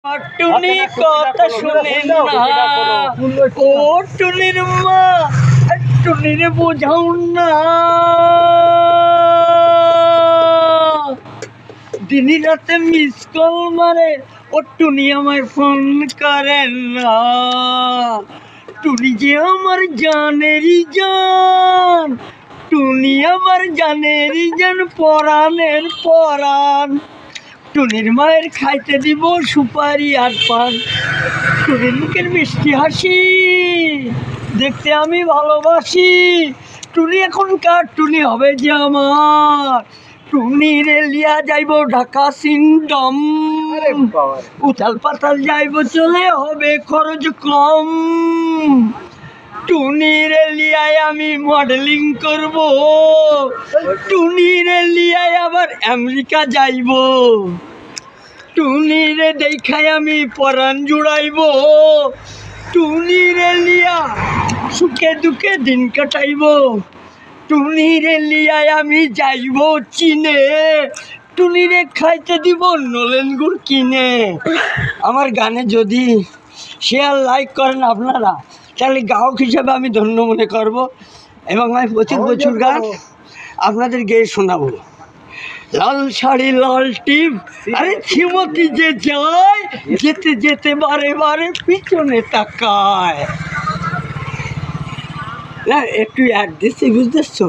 টুনি কথা শুনেন না, ও টুনির মা, টুনির বোঝাও না। দিনই রাতে মিস কল মারে, ও টুনি আমায় ফোন করেন না। টুনি যে আমার জানেরই জান, টুনি আমার জানেরই জান, পরাণের পরাণ। টুনির মায়ের খাইতে দিব সুপারি আর পান। টুনির মুখের মিষ্টি হাসি দেখতে আমি ভালোবাসি। টুনি এখনকার টুনি হবে যে আমার। টুনির লিয়া যাইব ঢাকা সিংডম, উথাল পাতাল যাইব চলে হবে খরচ কম। টুনির লিয়ায় আমি মডেলিং করব, টুনির লিয়ায় আবার আমেরিকা যাইব। টুনিরে দেখায় আমি পরাণ জুড়াইব, টুনিরে লিয়া সুখে দুঃখে দিন কাটাইব। টুনিরে লিয়ায় আমি যাইব চীনে, টুনিরে খাইতে দিব নলেন গুড় কিনে। আমার গানে যদি শেয়ার লাইক করেন আপনারা, তাহলে গায়ক হিসাবে আমি ধন্য মনে করব এবং আমি প্রচুর প্রচুর গান আপনাদের গেয়ে শোনাবো। লাল শাড়ি লাল টিপ, আরে শ্রীমতী যে যায়, যেতে যেতে বারে বারে পিছনে তাকায়। না একটু অ্যাড দিচ্ছি, বুঝতেছো?